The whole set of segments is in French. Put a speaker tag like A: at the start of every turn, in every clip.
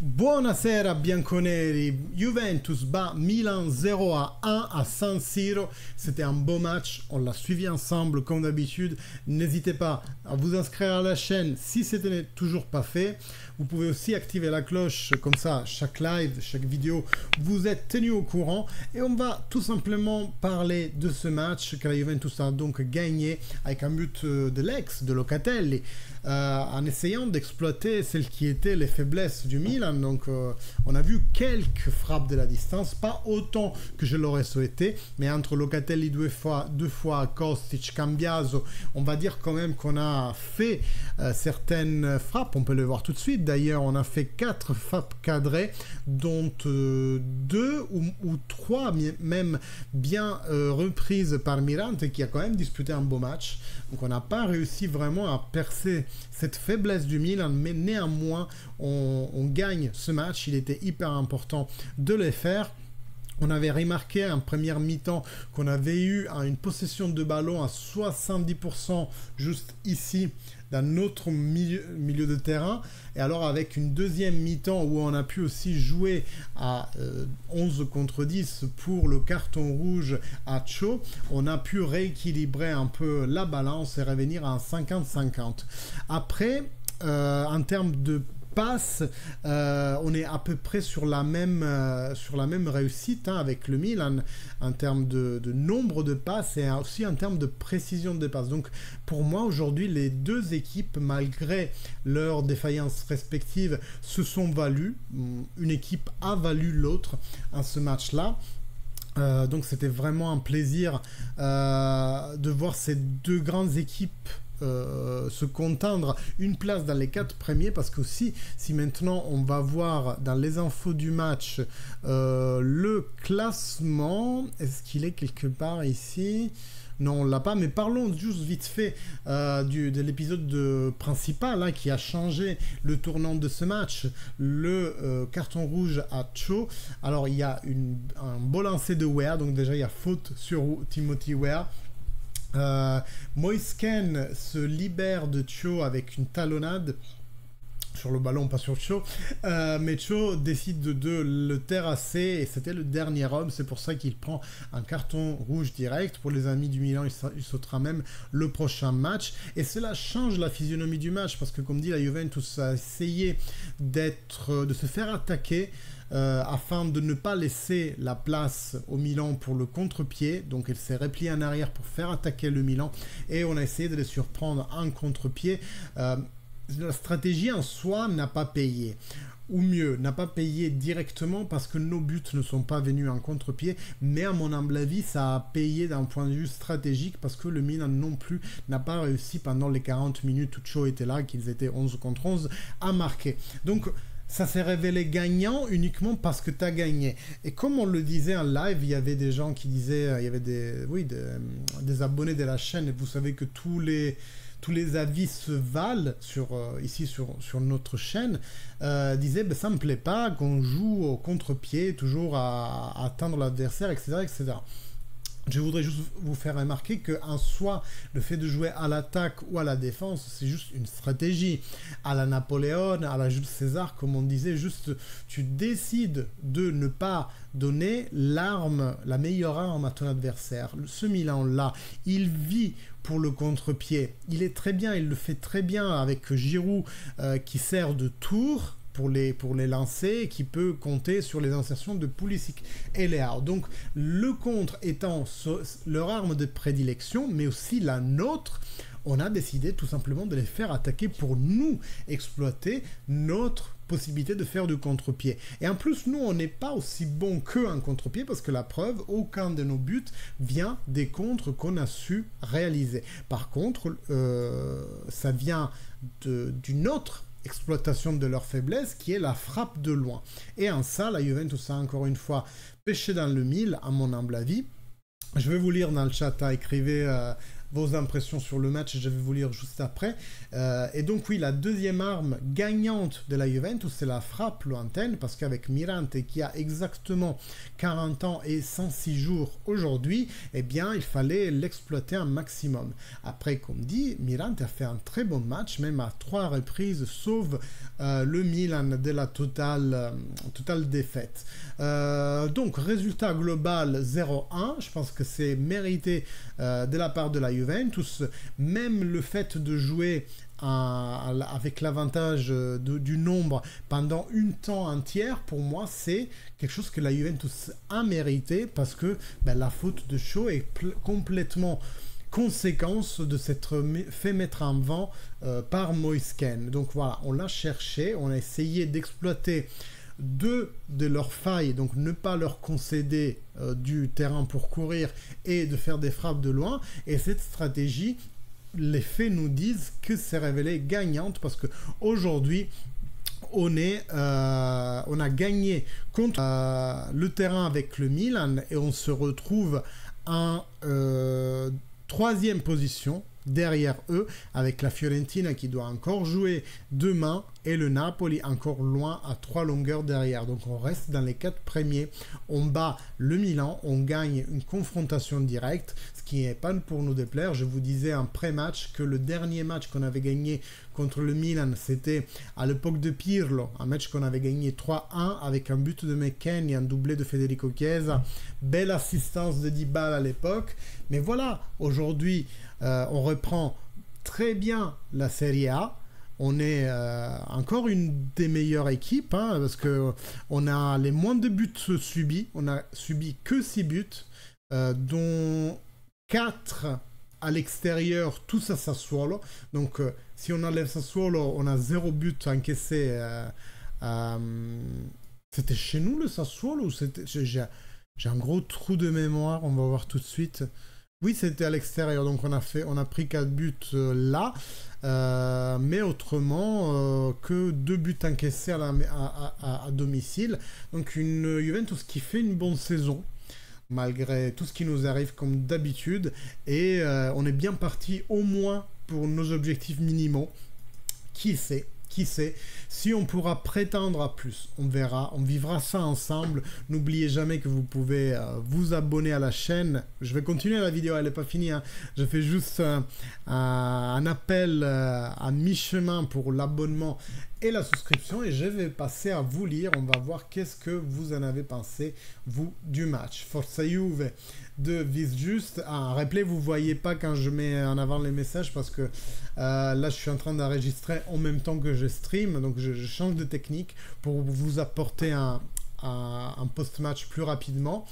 A: Buonasera bianconeri, Juventus bat Milan 0-1 à San Siro, c'était un beau match, on l'a suivi ensemble comme d'habitude. N'hésitez pas à vous inscrire à la chaîne si ce n'est toujours pas fait. Vous pouvez aussi activer la cloche, comme ça chaque live, chaque vidéo, vous êtes tenu au courant. Et on va tout simplement parler de ce match que la Juventus a donc gagné avec un but de l'ex, de Locatelli, en essayant d'exploiter celles qui étaient les faiblesses du Milan. Donc on a vu quelques frappes de la distance, pas autant que je l'aurais souhaité, mais entre Locatelli deux fois Kostic, Cambiaso, on va dire quand même qu'on a fait certaines frappes, on peut le voir tout de suite. D'ailleurs, on a fait 4 frappes cadrées, dont 2 ou 3 même bien reprises par Mirante, qui a quand même disputé un beau match. Donc on n'a pas réussi vraiment à percer cette faiblesse du Milan, mais néanmoins on gagne ce match. Il était hyper important de le faire. On avait remarqué en première mi-temps qu'on avait eu une possession de ballon à 70% juste ici dans notre milieu de terrain. Et alors avec une deuxième mi-temps où on a pu aussi jouer à 11 contre 10 pour le carton rouge à Cho, on a pu rééquilibrer un peu la balance et revenir à un 50-50. Après, en termes de passe, on est à peu près sur la même réussite avec le Milan en termes de nombre de passes et aussi en termes de précision de passes. Donc pour moi aujourd'hui les deux équipes, malgré leurs défaillances respectives, se sont values. Une équipe a valu l'autre en ce match-là. Donc c'était vraiment un plaisir de voir ces deux grandes équipes se contendre une place dans les 4 premiers, parce que aussi si maintenant on va voir dans les infos du match le classement, est-ce qu'il est quelque part ici? Non, on l'a pas, mais parlons juste vite fait de l'épisode principal hein, qui a changé le tournant de ce match, le carton rouge à Cho. Alors il y a un beau lancer de Weah, donc déjà il y a faute sur Timothy Weah. Moisken se libère de Cho avec une talonnade sur le ballon, pas sur Cho, mais Cho décide de le terrasser et c'était le dernier homme. C'est pour ça qu'il prend un carton rouge direct. Pour les amis du Milan, il sautera même le prochain match et cela change la physionomie du match, parce que comme dit, la Juventus a essayé de se faire attaquer afin de ne pas laisser la place au Milan pour le contre-pied. Donc elle s'est repliée en arrière pour faire attaquer le Milan et on a essayé de les surprendre en contre-pied. La stratégie en soi n'a pas payé, ou mieux, n'a pas payé directement parce que nos buts ne sont pas venus en contre-pied, mais à mon humble avis, ça a payé d'un point de vue stratégique, parce que le Milan non plus n'a pas réussi pendant les 40 minutes où Cho était là, qu'ils étaient 11 contre 11, à marquer. Donc ça s'est révélé gagnant uniquement parce que tu as gagné. Et comme on le disait en live, il y avait des gens qui disaient, il y avait des abonnés de la chaîne, et vous savez que tous les avis se valent ici sur notre chaîne, disaient ça me plaît pas qu'on joue au contre-pied, toujours à atteindre l'adversaire, etc., etc. Je voudrais juste vous faire remarquer qu'en soi, le fait de jouer à l'attaque ou à la défense, c'est juste une stratégie. À la Napoléon, à la Jules César, comme on disait, juste tu décides de ne pas donner l'arme, la meilleure arme à ton adversaire. Ce Milan-là, il vit pour le contre-pied. Il est très bien, il le fait très bien avec Giroud qui sert de tour pour les lancer, qui peut compter sur les insertions de Pulisic et Leao. Donc le contre étant leur arme de prédilection, mais aussi la nôtre, on a décidé tout simplement de les faire attaquer pour nous exploiter notre possibilité de faire du contre-pied. Et en plus, nous, on n'est pas aussi bon qu'eux en contre-pied, parce que la preuve, aucun de nos buts vient des contres qu'on a su réaliser. Par contre, ça vient d'une autre exploitation de leur faiblesse, qui est la frappe de loin. Et en ça, la Juventus a encore une fois pêché dans le mille, à mon humble avis. Je vais vous lire dans le chat, écrivez vos impressions sur le match, je vais vous lire juste après. Et donc oui, la deuxième arme gagnante de la Juventus, c'est la frappe lointaine, parce qu'avec Mirante qui a exactement 40 ans et 106 jours aujourd'hui, eh bien il fallait l'exploiter un maximum. Après, comme dit, Mirante a fait un très bon match, même à 3 reprises, sauf le Milan de la totale défaite. Donc résultat global 0-1, je pense que c'est mérité de la part de la Juventus. Même le fait de jouer avec l'avantage du nombre pendant une temps entière, pour moi c'est quelque chose que la Juventus a mérité, parce que la faute de Shaw est complètement conséquence de s'être fait mettre en vent par Moisken. Donc voilà, on l'a cherché, on a essayé d'exploiter deux de leurs failles, donc ne pas leur concéder du terrain pour courir et de faire des frappes de loin. Et cette stratégie, les faits nous disent que c'est révélé gagnante, parce que aujourd'hui on a gagné contre le terrain avec le Milan et on se retrouve en troisième position derrière eux, avec la Fiorentina qui doit encore jouer demain et le Napoli encore loin à 3 longueurs derrière. Donc on reste dans les 4 premiers, on bat le Milan, on gagne une confrontation directe, ce qui n'est pas pour nous déplaire. Je vous disais en pré-match que le dernier match qu'on avait gagné contre le Milan, c'était à l'époque de Pirlo, un match qu'on avait gagné 3-1 avec un but de McKennie et un doublé de Federico Chiesa. Belle assistance de Dybala à l'époque. Mais voilà, aujourd'hui, on reprend très bien la Serie A. On est encore une des meilleures équipes, parce qu'on a les moins de buts subis. On a subi que 6 buts, dont 4 à l'extérieur, tous à Sassuolo. Donc, si on enlève Sassuolo, on a 0 but encaissé. C'était chez nous le Sassuolo ou c'était... J'ai un gros trou de mémoire, on va voir tout de suite. Oui, c'était à l'extérieur, donc on a pris 4 buts là, mais autrement que 2 buts encaissés à domicile. Donc une Juventus qui fait une bonne saison, malgré tout ce qui nous arrive comme d'habitude, et on est bien parti au moins pour nos objectifs minimaux. Qui sait si on pourra prétendre à plus, on verra, on vivra ça ensemble. N'oubliez jamais que vous pouvez vous abonner à la chaîne. Je vais continuer la vidéo, elle n'est pas finie, je fais juste un appel à mi-chemin pour l'abonnement et la souscription, et je vais passer à vous lire. On va voir qu'est-ce que vous en avez pensé, vous, du match. Forza Juve de Visjust. Rappelez, vous ne voyez pas quand je mets en avant les messages, parce que là, je suis en train d'enregistrer en même temps que je stream, donc je change de technique pour vous apporter un post-match plus rapidement.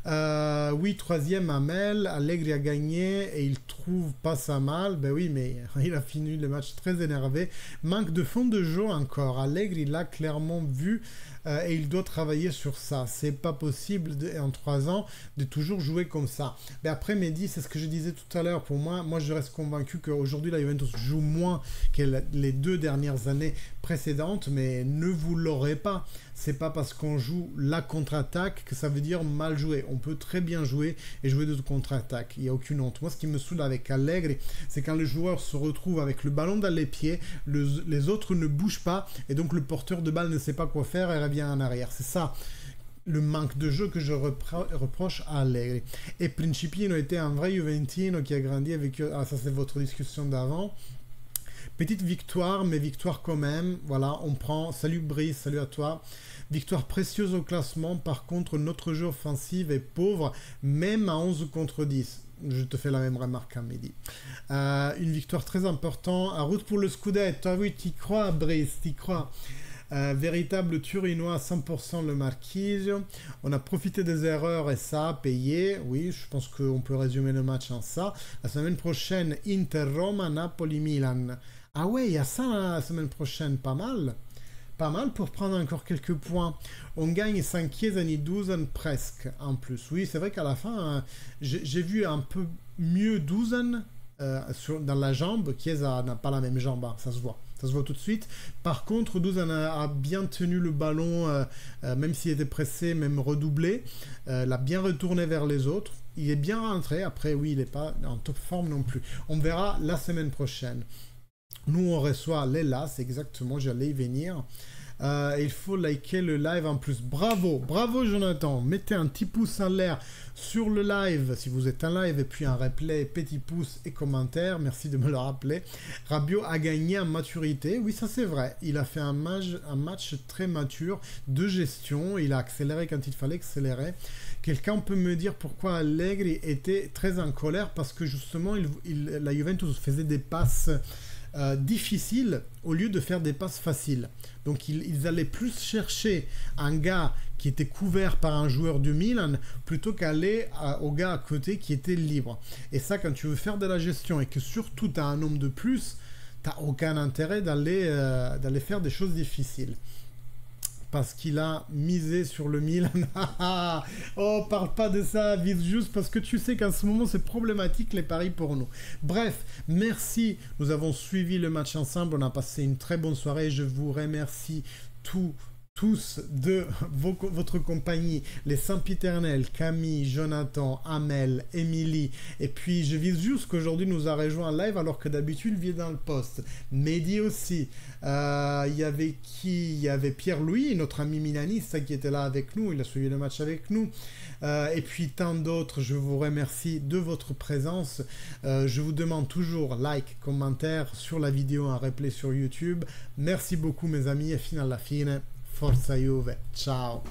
A: Oui, troisième Amel, Allegri a gagné et il trouve pas ça mal. Ben oui, mais il a fini le match très énervé. Manque de fond de jeu encore. Allegri l'a clairement vu et il doit travailler sur ça. C'est pas possible en 3 ans de toujours jouer comme ça. Mais après, Mehdi, c'est ce que je disais tout à l'heure. Pour moi, je reste convaincu qu'aujourd'hui la Juventus joue moins que les 2 dernières années précédentes, mais ne vous l'aurez pas. C'est pas parce qu'on joue la contre-attaque que ça veut dire mal jouer. On peut très bien jouer et jouer de contre-attaque. Il n'y a aucune honte. Moi, ce qui me saoule avec Allegri, c'est quand le joueur se retrouve avec le ballon dans les pieds, les autres ne bougent pas et donc le porteur de balle ne sait pas quoi faire et revient en arrière. C'est ça le manque de jeu que je reproche à Allegri. Et Principino était un vrai Juventino qui a grandi avec eux. Ah, ça c'est votre discussion d'avant. Petite victoire, mais victoire quand même. Voilà, on prend. Salut Brice, salut à toi. Victoire précieuse au classement. Par contre, notre jeu offensif est pauvre, même à 11 contre 10. Je te fais la même remarque à midi. Une victoire très importante. En route pour le Scudetto. Ah oui, t'y crois, Brice, t'y crois. Véritable Turinois à 100% le Marchisio. On a profité des erreurs et ça a payé. Oui, je pense qu'on peut résumer le match en ça. La semaine prochaine, Inter-Roma, Napoli-Milan. Ah ouais, il y a ça la semaine prochaine, pas mal. Pas mal pour prendre encore quelques points. On gagne 5 Chiesa ni 12 presque en plus. Oui, c'est vrai qu'à la fin, j'ai vu un peu mieux 12 dans la jambe. Chiesa n'a pas la même jambe, ça se voit. Ça se voit tout de suite. Par contre, Douzan a bien tenu le ballon, même s'il était pressé, même redoublé. L'a bien retourné vers les autres. il est bien rentré. Après, oui, il n'est pas en top forme non plus. On verra la semaine prochaine. Nous, on reçoit Léla, c'est exactement, j'allais y venir. Il faut liker le live en plus. Bravo, bravo Jonathan. Mettez un petit pouce en l'air sur le live si vous êtes en live et puis un replay, petit pouce et commentaire. Merci de me le rappeler. Rabiot a gagné en maturité. Oui, ça c'est vrai. Il a fait un match très mature de gestion. Il a accéléré quand il fallait accélérer. Quelqu'un peut me dire pourquoi Allegri était très en colère? Parce que justement, la Juventus faisait des passes difficiles au lieu de faire des passes faciles. Donc ils allaient plus chercher un gars qui était couvert par un joueur du Milan plutôt qu'aller au gars à côté qui était libre. Et ça, quand tu veux faire de la gestion et que surtout tu as un homme de plus, tu n'as aucun intérêt d'aller faire des choses difficiles. Parce qu'il a misé sur le Milan. Oh, parle pas de ça, vite juste, parce que tu sais qu'en ce moment, c'est problématique les paris pour nous. Bref, merci. Nous avons suivi le match ensemble. On a passé une très bonne soirée. Je vous remercie tous de votre compagnie, les sempiternels, Camille, Jonathan, Amel, Émilie, et puis je vise juste qu'aujourd'hui nous a rejoint en live alors que d'habitude il vient dans le poste. Mehdi aussi, il y avait qui? Il y avait Pierre-Louis, notre ami milaniste qui était là avec nous, il a suivi le match avec nous, et puis tant d'autres. Je vous remercie de votre présence. Je vous demande toujours like, commentaire sur la vidéo, un replay sur YouTube. Merci beaucoup mes amis et fino alla fine. Forza Juve, ciao!